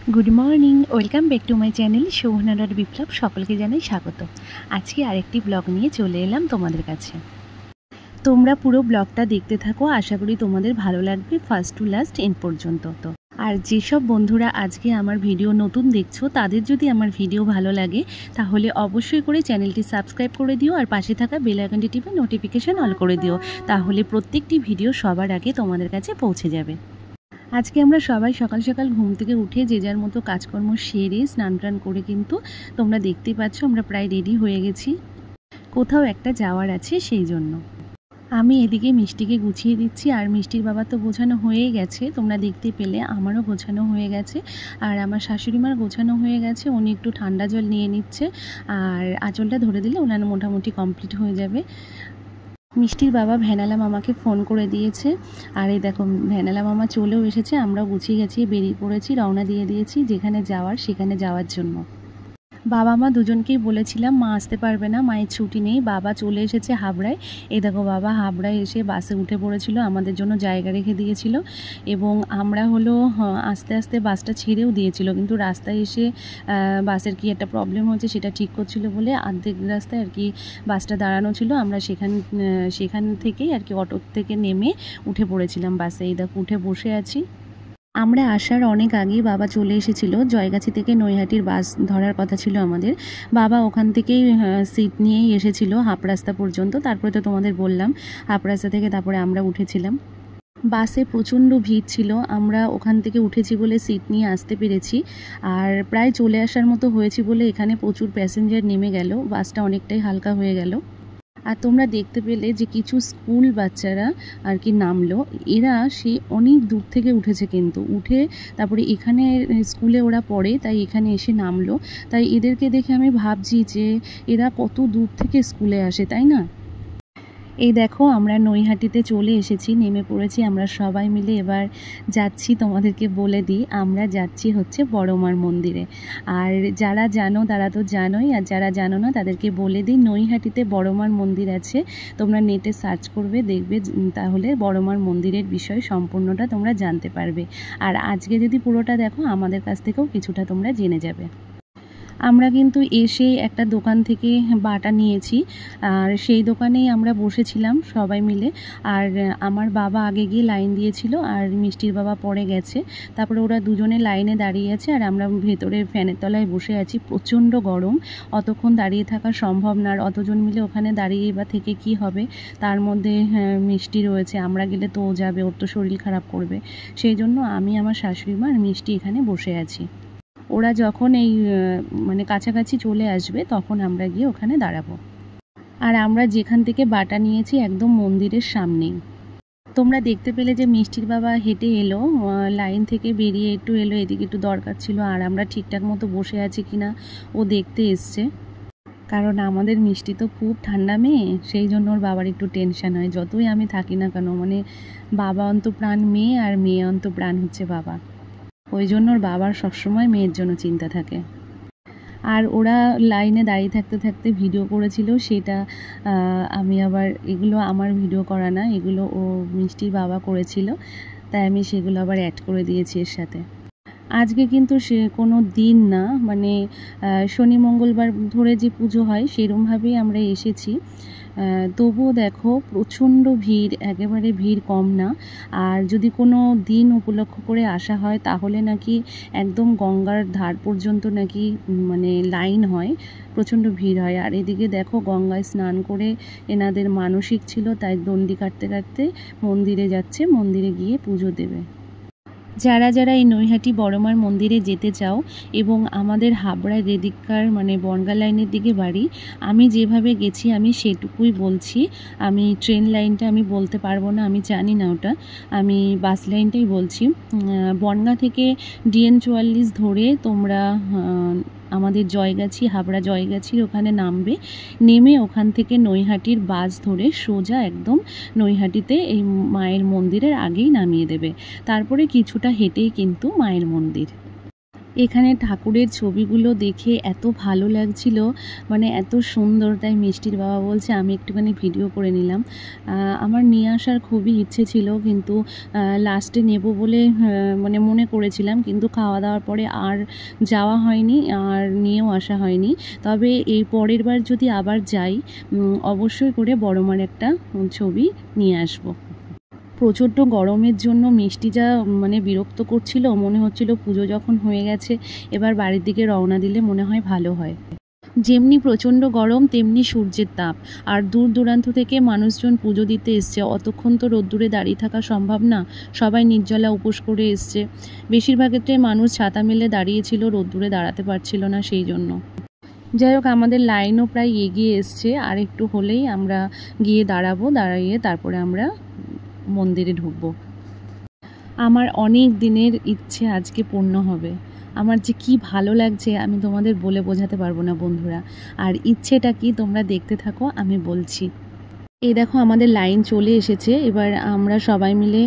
Good morning welcome back to my channel शोभनार विप्लव सकलके जानाई स्वागत। आज के आरेकटी ब्लग निये चले एलाम तोमादेर काछे। तोमरा पुरो ब्लगटा देखते थाको, आशा करी तोमादेर भालो लागबे फार्स्ट टू लास्ट एंड पर्यन्त। तो আর যেসব বন্ধুরা আজকে আমার ভিডিও নতুন দেখছো তাদের যদি আমার ভিডিও ভালো লাগে তাহলে অবশ্যই করে চ্যানেলটি সাবস্ক্রাইব করে দিও আর পাশে থাকা বেল আইকনটি টিপে নোটিফিকেশন অল করে দিও, তাহলে প্রত্যেকটি ভিডিও সবার আগে তোমাদের কাছে পৌঁছে যাবে। আজকে আমরা সবাই সকাল সকাল ঘুম থেকে উঠে যে যার মতো কাজকর্ম সেরে স্নান টান করে কিন্তু তোমরা দেখতেই পাচ্ছ আমরা প্রায় রেডি হয়ে গেছি, কোথাও একটা যাওয়ার আছে সেই জন্য। আমি এদিকে মিষ্টিকে গুছিয়ে দিচ্ছি আর মিষ্টির বাবা তো গোছানো হয়ে গেছে, তোমরা দেখতে পেলে আমারও গোছানো হয়ে গেছে আর আমার শাশুড়িমার গোছানো হয়ে গেছে। উনি একটু ঠান্ডা জল নিয়ে নিচ্ছে আর আঁচলটা ধরে দিলে ওনার মোটামুটি কমপ্লিট হয়ে যাবে। মিষ্টির বাবা ভ্যানালা মামাকে ফোন করে দিয়েছে আর এই দেখো ভ্যানালা মামা চলেও এসেছে। আমরাও গুছিয়ে গেছি, বেরিয়ে পড়েছি, রওনা দিয়ে দিয়েছি যেখানে যাওয়ার সেখানে যাওয়ার জন্য। বাবা মা দুজনকেই বলেছিলাম মা আসতে পারবে না, মায়ের ছুটি নেই। বাবা চলে এসেছে হাবড়ায়। এই দেখো বাবা হাবড়ায় এসে বাসে উঠে পড়েছিল, আমাদের জন্য জায়গা রেখে দিয়েছিল এবং আমরা হলো আস্তে আস্তে বাসটা ছেড়েও দিয়েছিল, কিন্তু রাস্তায় এসে বাসের কি একটা প্রবলেম হয়েছে সেটা ঠিক করছিল বলে অর্ধেক রাস্তায় আর কি বাসটা দাঁড়ানো ছিল। আমরা সেখান থেকেই আর কি অটো থেকে নেমে উঠে পড়েছিলাম বাসে। এই দেখো উঠে বসে আছি। আমরা আসার অনেক আগেই বাবা চলে এসেছিল, জয়গাছি থেকে নৈহাটির বাস ধরার কথা ছিল আমাদের। বাবা ওখান থেকেই সিট নিয়েই এসেছিল হাফ রাস্তা পর্যন্ত, তারপরে তো তোমাদের বললাম হাফ রাস্তা থেকে তারপরে আমরা উঠেছিলাম। বাসে প্রচণ্ড ভিড় ছিল, আমরা ওখান থেকে উঠেছি বলে সিট নিয়ে আসতে পেরেছি আর প্রায় চলে আসার মতো হয়েছি বলে এখানে প্রচুর প্যাসেঞ্জার নেমে গেল, বাসটা অনেকটাই হালকা হয়ে গেল। আর তোমরা দেখতে পেলে যে কিছু স্কুল বাচ্চারা আর কি নামলো, এরা সেই অনেক দূর থেকে উঠেছে, কিন্তু উঠে তারপরে এখানে স্কুলে ওরা পড়ে তাই এখানে এসে নামলো। তাই এদেরকে দেখে আমি ভাবছি যে এরা কত দূর থেকে স্কুলে আসে, তাই না? এই দেখো আমরা নৈহাটিতে চলে এসেছি, নেমে পড়েছি আমরা সবাই মিলে। এবার যাচ্ছি, তোমাদেরকে বলে দিই আমরা যাচ্ছি হচ্ছে বড়মার মন্দিরে। আর যারা জানো তারা তো জানোই, আর যারা জানো না তাদেরকে বলে দিই নৈহাটিতে বড়মার মন্দির আছে, তোমরা নেটে সার্চ করবে দেখবে, তাহলে বড়মার মন্দিরের বিষয় সম্পূর্ণটা তোমরা জানতে পারবে। আর আজকে যদি পুরোটা দেখো আমাদের কাছ থেকেও কিছুটা তোমরা জেনে যাবে। আমরা কিন্তু এসে একটা দোকান থেকে বাটা নিয়েছি আর সেই দোকানেই আমরা বসেছিলাম সবাই মিলে। আর আমার বাবা আগে গিয়ে লাইন দিয়েছিল আর মিষ্টির বাবা পরে গেছে, তারপরে ওরা দুজনে লাইনে দাঁড়িয়ে আছে আর আমরা ভেতরে ফ্যানের তলায় বসে আছি। প্রচণ্ড গরম, অতক্ষণ দাঁড়িয়ে থাকা সম্ভব না, আর অতজন মিলে ওখানে দাঁড়িয়ে বা থেকে কি হবে। তার মধ্যে মিষ্টি রয়েছে, আমরা গেলে তো ও যাবে, ওর তো শরীর খারাপ করবে। সেই জন্য আমি, আমার শাশুড়ি মা আর মিষ্টি এখানে বসে আছি। ওরা যখন এই মানে কাছাকাছি চলে আসবে তখন আমরা গিয়ে ওখানে দাঁড়াবো। আর আমরা যেখান থেকে বাটা নিয়েছি একদম মন্দিরের সামনেই। তোমরা দেখতে পেলে যে মিষ্টির বাবা হেঁটে এলো, লাইন থেকে বেরিয়ে একটু এলো, এদিকে একটু দরকার ছিল আর আমরা ঠিকঠাক মতো বসে আছি কিনা ও দেখতে এসছে। কারণ আমাদের মিষ্টি তো খুব ঠান্ডা মেয়ে, সেই জন্য ওর বাবার একটু টেনশন হয় যতই আমি থাকি না কেন। মানে বাবা অন্তপ্রাণ মেয়ে আর মেয়ে অন্তপ্রাণ হচ্ছে বাবা, ওই জন্য ওর বাবার সবসময় মেয়ের জন্য চিন্তা থাকে। আর ওরা লাইনে দাঁড়িয়ে থাকতে থাকতে ভিডিও করেছিল, সেটা আমি আবার, এগুলো আমার ভিডিও করা না, এগুলো ও মিষ্টির বাবা করেছিল, তাই আমি সেগুলো আবার অ্যাড করে দিয়েছি এর সাথে। আজকে কিন্তু সে কোনো দিন না, মানে শনি মঙ্গলবার ধরে যে পুজো হয় সেরকমভাবেই আমরা এসেছি। তবুও দেখো প্রচণ্ড ভিড়, একেবারে ভিড় কম না। আর যদি কোনো দিন উপলক্ষ করে আসা হয় তাহলে নাকি একদম গঙ্গার ধার পর্যন্ত নাকি মানে লাইন হয়, প্রচণ্ড ভিড় হয়। আর এদিকে দেখো গঙ্গায় স্নান করে এনাদের মানসিক ছিল তাই দণ্ডি কাটতে কাটতে মন্দিরে যাচ্ছে, মন্দিরে গিয়ে পুজো দেবে। যারা যারা এই নৈহাটি বড়মার মন্দিরে যেতে চাও এবং আমাদের হাবড়ায় রেদিককার মানে বনগা লাইনের দিকে বাড়ি, আমি যেভাবে গেছি আমি সেটুকুই বলছি। আমি ট্রেন লাইনটা আমি বলতে পারবো না, আমি জানি না ওটা, আমি বাস লাইনটাই বলছি। বনগা থেকে DN 44 ধরে তোমরা আমাদের জয়গাছি, হাবড়া জয়গাছির ওখানে নামবে, নেমে ওখান থেকে নৈহাটির বাস ধরে সোজা একদম নৈহাটিতে এই মায়ের মন্দিরের আগেই নামিয়ে দেবে। তারপরে কিছুটা হেঁটেই কিন্তু মায়ের মন্দির। এখানে ঠাকুরের ছবিগুলো দেখে এত ভালো লাগছিল, মানে এত সুন্দর, তাই মিষ্টির বাবা বলছে আমি একটুখানি ভিডিও করে নিলাম। আমার নিয়ে আসার খুবই ইচ্ছে ছিল, কিন্তু লাস্টে নেব বলে মানে মনে করেছিলাম, কিন্তু খাওয়া দাওয়ার পরে আর যাওয়া হয়নি, আর নিয়েও আসা হয়নি। তবে এই পরের বার যদি আবার যাই অবশ্যই করে বড় মার একটা ছবি নিয়ে আসবো। প্রচণ্ড গরমের জন্য মিষ্টি যা মানে বিরক্ত করছিল, মনে হচ্ছিল পুজো যখন হয়ে গেছে এবার বাড়ির দিকে রওনা দিলে মনে হয় ভালো হয়। যেমনি প্রচণ্ড গরম তেমনি সূর্যের তাপ, আর দূর দূরান্ত থেকে মানুষজন পুজো দিতে এসছে, অতক্ষণ তো রোদ্দুরে দাঁড়িয়ে থাকা সম্ভব না, সবাই নির্জলা উপোস করে এসছে। বেশিরভাগ ক্ষেত্রে মানুষ ছাতা মেলে দাঁড়িয়েছিল, রোদ্দুরে দাঁড়াতে পারছিল না সেই জন্য। যাই হোক, আমাদের লাইনও প্রায় এগিয়ে এসছে, আর একটু হলেই আমরা গিয়ে দাঁড়াবো, দাঁড়িয়ে তারপরে আমরা মন্দিরে ঢুকবো। আমার অনেক দিনের ইচ্ছে আজকে পূর্ণ হবে। আমার যে কি ভালো লাগছে আমি তোমাদের বলে বোঝাতে পারবো না বন্ধুরা। আর ইচ্ছেটা কি তোমরা দেখতে থাকো, আমি বলছি। এই দেখো আমাদের লাইন চলে এসেছে, এবার আমরা সবাই মিলে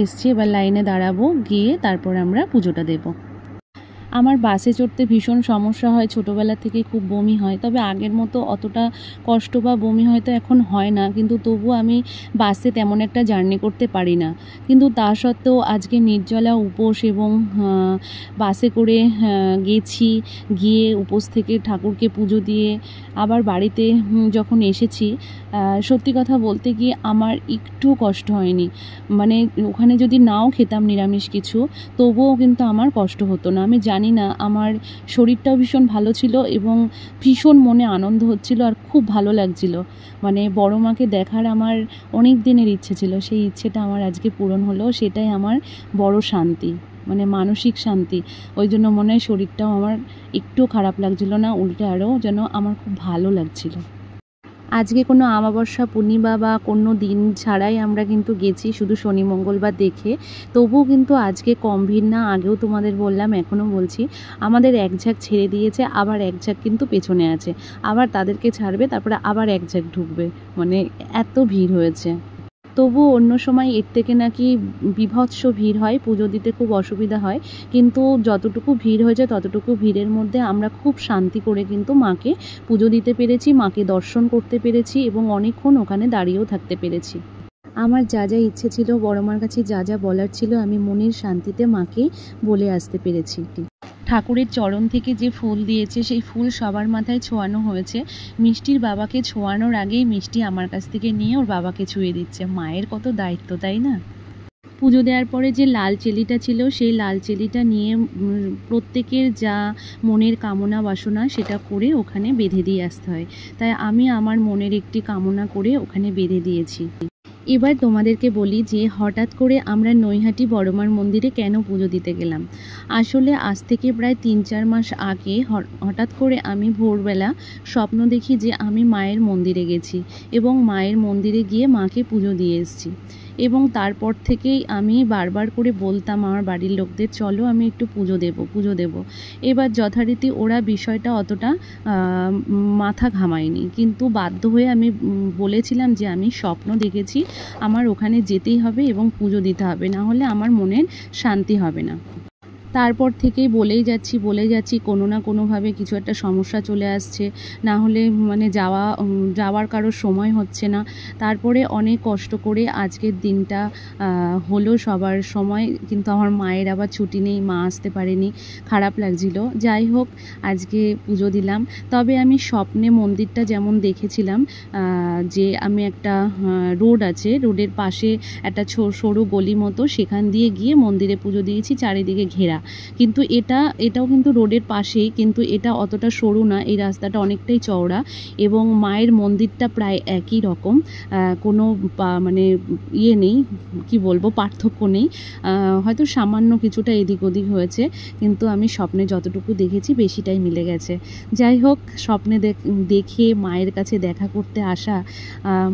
এসছি, এবার লাইনে দাঁড়াবো, গিয়ে তারপর আমরা পুজোটা দেবো। আমার বাসে চড়তে ভীষণ সমস্যা হয়, ছোটোবেলা থেকে খুব বমি হয়, তবে আগের মতো অতটা কষ্ট বা বমি হয়তো এখন হয় না, কিন্তু তবুও আমি বাসে তেমন একটা জার্নি করতে পারি না। কিন্তু তা সত্ত্বেও আজকে নির্জলা উপোস এবং বাসে করে গেছি, গিয়ে উপোস থেকে ঠাকুরকে পুজো দিয়ে আবার বাড়িতে যখন এসেছি, সত্যি কথা বলতে গিয়ে আমার একটু কষ্ট হয়নি। মানে ওখানে যদি নাও খেতাম নিরামিষ কিছু, তবুও কিন্তু আমার কষ্ট হতো না। আমি জানি না, আমার শরীরটাও ভীষণ ভালো ছিল এবং ভীষণ মনে আনন্দ হচ্ছিল, আর খুব ভালো লাগছিল। মানে বড় মাকে দেখার আমার অনেক দিনের ইচ্ছে ছিল, সেই ইচ্ছেটা আমার আজকে পূরণ হলো, সেটাই আমার বড় শান্তি, মানে মানসিক শান্তি। ওই জন্য মনে হয় শরীরটাও আমার একটু খারাপ লাগছিল না, উল্টে আরও যেন আমার খুব ভালো লাগছিল। আজকে কোনো অমাবস্যা পূর্ণিমা বা কোনো দিন ছাড়াই আমরা কিন্তু গেছি, শুধু শনি মঙ্গলবার দেখে। তবুও কিন্তু আজকে কম ভিড় না, আগেও তোমাদের বললাম, এখনও বলছি, আমাদের এক ঝাঁক ছেড়ে দিয়েছে, আবার এক ঝাঁক কিন্তু পেছনে আছে, আবার তাদেরকে ছাড়বে, তারপরে আবার এক ঝাঁক ঢুকবে, মানে এত ভিড় হয়েছে। তবুও অন্য সময় এর থেকে নাকি বীভৎস ভিড় হয়, পুজো দিতে খুব অসুবিধা হয়, কিন্তু যতটুকু ভিড় হয়েছে ততটুকু ভিড়ের মধ্যে আমরা খুব শান্তি করে কিন্তু মাকে পুজো দিতে পেরেছি, মাকে দর্শন করতে পেরেছি এবং অনেকক্ষণ ওখানে দাঁড়িয়েও থাকতে পেরেছি। আমার যা যা ইচ্ছে ছিল, বড় মার কাছে যা যা বলার ছিল, আমি মনের শান্তিতে মাকে বলে আসতে পেরেছি। ঠাকুরের চরণ থেকে যে ফুল দিয়েছে সেই ফুল সবার মাথায় ছোঁয়ানো হয়েছে। মিষ্টির বাবাকে ছোঁয়ানোর আগেই মিষ্টি আমার কাছ থেকে নিয়ে ওর বাবাকে ছুঁয়ে দিচ্ছে। মায়ের কত দায়িত্ব, তাই না? পুজো দেওয়ার পরে যে লাল চেলিটা ছিল, সেই লাল চেলিটা নিয়ে প্রত্যেকের যা মনের কামনা বাসনা সেটা করে ওখানে বেঁধে দিয়ে আসতে হয়। তাই আমি আমার মনের একটি কামনা করে ওখানে বেঁধে দিয়েছি। এবার তোমাদেরকে বলি যে হঠাৎ করে আমরা নৈহাটি বড়মার মন্দিরে কেন পুজো দিতে গেলাম। আসলে আজ থেকে প্রায় 3-4 মাস আগে হঠাৎ করে আমি ভোরবেলা স্বপ্ন দেখি যে আমি মায়ের মন্দিরে গেছি এবং মায়ের মন্দিরে গিয়ে মাকে পুজো দিয়ে এসেছি। এবং তারপর থেকেই আমি বারবার করে বলতাম আমার বাড়ির লোকদের, চলো আমি একটু পুজো দেব। এবার যথারীতি ওরা বিষয়টা অতটা মাথা ঘামায়নি, কিন্তু বাধ্য হয়ে আমি বলেছিলাম যে আমি স্বপ্ন দেখেছি, আমার ওখানে যেতেই হবে এবং পুজো দিতে হবে, না হলে আমার মনের শান্তি হবে না। তারপর থেকেই বলেই যাচ্ছি কোনো না কোনোভাবে কিছু একটা সমস্যা চলে আসছে, না হলে মানে যাওয়ার কারোর সময় হচ্ছে না। তারপরে অনেক কষ্ট করে আজকের দিনটা হলো সবার সময়, কিন্তু আমার মায়ের আবার ছুটি নেই, মা আসতে পারেনি, খারাপ লাগছিল। যাই হোক, আজকে পুজো দিলাম। তবে আমি স্বপ্নে মন্দিরটা যেমন দেখেছিলাম, যে আমি একটা রোড আছে, রোডের পাশে একটা সরু গলি মতো, সেখান দিয়ে গিয়ে মন্দিরে পুজো দিয়েছি, চারিদিকে ঘেরা। কিন্তু এটাও কিন্তু রোডের পাশেই, কিন্তু এটা অতটা সরু না, এই রাস্তাটা অনেকটাই চওড়া এবং মায়ের মন্দিরটা প্রায় একই রকম, কোনো মানে নেই, কি বলবো, পার্থক্য নেই, হয়তো সামান্য কিছুটা এদিক ওদিক হয়েছে, কিন্তু আমি স্বপ্নে যতটুকু দেখেছি বেশিটাই মিলে গেছে। যাই হোক, স্বপ্নে দেখে মায়ের কাছে দেখা করতে আসা,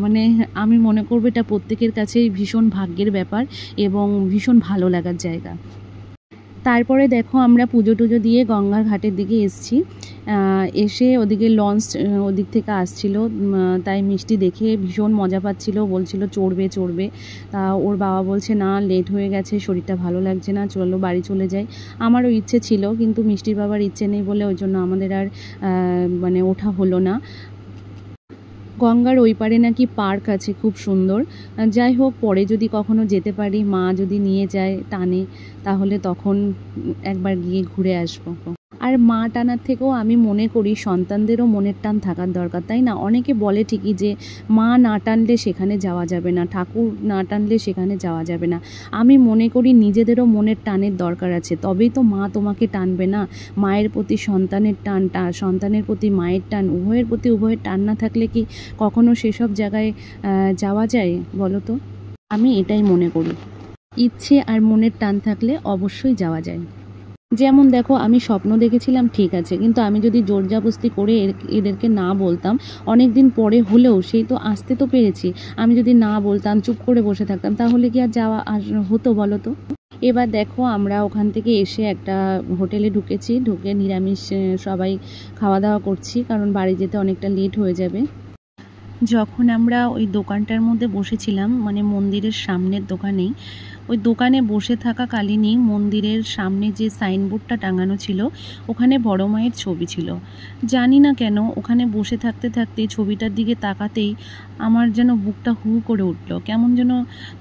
মানে আমি মনে করবো এটা প্রত্যেকের কাছেই ভীষণ ভাগ্যের ব্যাপার এবং ভীষণ ভালো লাগার জায়গা। তারপরে দেখো আমরা পুজো টুজো দিয়ে গঙ্গার ঘাটের দিকে এসেছি। এসে ওদিকে লঞ্চ ওদিক থেকে আসছিল, তাই মিষ্টি দেখে ভীষণ মজা পাচ্ছিল, বলছিল চড়বে চড়বে। তা ওর বাবা বলছে না, লেট হয়ে গেছে, শরীরটা ভালো লাগছে না, চলো বাড়ি চলে যাই। আমারও ইচ্ছে ছিল, কিন্তু মিষ্টির বাবার ইচ্ছে নেই বলে ওই জন্য আমাদের আর মানে ওঠা হলো না। গঙ্গার ওই পারে নাকি পার্ক আছে খুব সুন্দর। যাই হোক, পরে যদি কখনো যেতে পারি, মা যদি নিয়ে যায় টানে, তাহলে তখন একবার গিয়ে ঘুরে আসবো। আর মা টানার থেকেও আমি মনে করি সন্তানদেরও মনের টান থাকার দরকার, তাই না? অনেকে বলে ঠিকই যে মা না টানলে সেখানে যাওয়া যাবে না, ঠাকুর না টানলে সেখানে যাওয়া যাবে না। আমি মনে করি নিজেদেরও মনের টানের দরকার আছে, তবেই তো মা তোমাকে টানবে না। মায়ের প্রতি সন্তানের টান, সন্তানের প্রতি মায়ের টান, উভয়ের প্রতি উভয়ের টান না থাকলে কি কখনো সেসব জায়গায় যাওয়া যায় বলো তো? আমি এটাই মনে করি, ইচ্ছে আর মনের টান থাকলে অবশ্যই যাওয়া যায়। যেমন দেখো, আমি স্বপ্ন দেখেছিলাম ঠিক আছে, কিন্তু আমি যদি জোরজবস্তি করে এদেরকে না বলতাম, অনেক দিন পরে হলেও সেই তো আসতে তো পেরেছি, আমি যদি না বলতাম, চুপ করে বসে থাকতাম, তাহলে কি আর যাওয়া হতো বলো তো? এবার দেখো, আমরা ওখান থেকে এসে একটা হোটেলে ঢুকেছি, ঢুকে নিরামিষ সবাই খাওয়া দাওয়া করছি, কারণ বাড়ি যেতে অনেকটা লেট হয়ে যাবে। যখন আমরা ওই দোকানটার মধ্যে বসেছিলাম, মানে মন্দিরের সামনের দোকানেই, ওই দোকানে বসে থাকাকালীনই মন্দিরের সামনে যে সাইনবোর্ডটা টাঙানো ছিল, ওখানে বড় মায়ের ছবি ছিল। জানি না কেন ওখানে বসে থাকতে থাকতে ছবিটার দিকে তাকাতেই আমার যেন বুকটা হু করে উঠলো, কেমন যেন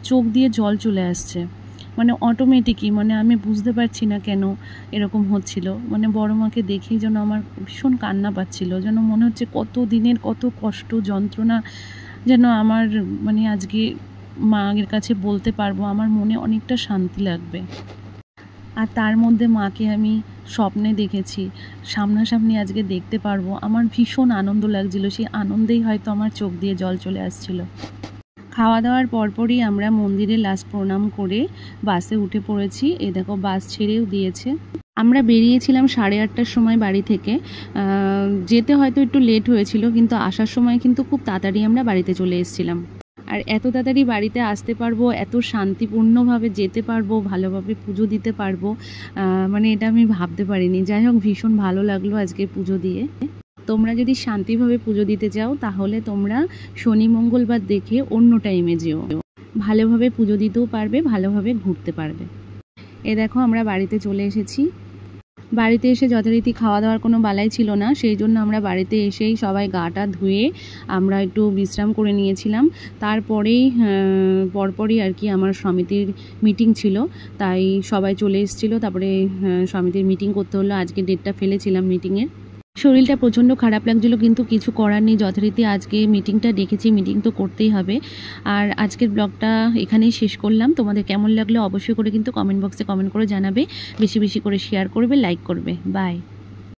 চোখ দিয়ে জল চলে আসছে, মানে অটোমেটিকই, মানে আমি বুঝতে পারছি না কেন এরকম হচ্ছিল। মানে বড় মাকে দেখেই যেন আমার ভীষণ কান্না পাচ্ছিল, যেন মনে হচ্ছে কত দিনের কত কষ্ট যন্ত্রণা যেন আমার, মানে আজকে মায়ের কাছে বলতে পারবো, আমার মনে অনেকটা শান্তি লাগবে। আর তার মধ্যে মাকে আমি স্বপ্নে দেখেছি, সামনাসামনি আজকে দেখতে পারবো, আমার ভীষণ আনন্দ লাগছিল, সেই আনন্দেই হয়তো আমার চোখ দিয়ে জল চলে আসছিল। খাওয়া দাওয়ার পরপরই আমরা মন্দিরে লাস্ট প্রণাম করে বাসে উঠে পড়েছি। এই দেখো, বাস ছেড়েও দিয়েছে। আমরা বেরিয়েছিলাম 8:30টার সময় বাড়ি থেকে। যেতে হয়তো একটু লেট হয়েছিল, কিন্তু আসার সময় কিন্তু খুব তাড়াতাড়ি আমরা বাড়িতে চলে এসেছিলাম। আর এত তাড়াতাড়ি বাড়িতে আসতে পারবো, এত শান্তিপূর্ণভাবে যেতে পারবো, ভালোভাবে পুজো দিতে পারবো, মানে এটা আমি ভাবতে পারিনি। যাই হোক, ভীষণ ভালো লাগলো আজকে পুজো দিয়ে। তোমরা যদি শান্তিভাবে পুজো দিতে যাও, তাহলে তোমরা শনি মঙ্গলবার দেখে অন্য টাইমে যেও, ভালোভাবে পুজো দিতেও পারবে, ভালোভাবে ঘুরতে পারবে। এ দেখো, আমরা বাড়িতে চলে এসেছি। বাড়িতে এসে যথারীতি খাওয়া দাওয়ার কোনো বালাই ছিল না, সেই জন্য আমরা বাড়িতে এসেই সবাই গাটা ধুয়ে আমরা একটু বিশ্রাম করে নিয়েছিলাম। তারপরেই পরপরই আর কি আমার সমিতির মিটিং ছিল, তাই সবাই চলে এসেছিলো। তারপরে সমিতির মিটিং করতে হলো, আজকে ডেটটা ফেলেছিলাম মিটিংয়ের। শরীরটা প্রচণ্ড খারাপ লাগছিলো, কিন্তু কিছু করার নেই, যথারীতি আজকে মিটিংটা ডেকেছি, মিটিং তো করতেই হবে। আর আজকের ব্লগটা এখানেই শেষ করলাম। তোমাদের কেমন লাগলো অবশ্যই করে কিন্তু কমেন্ট বক্সে কমেন্ট করে জানাবে, বেশি বেশি করে শেয়ার করবে, লাইক করবে। বাই।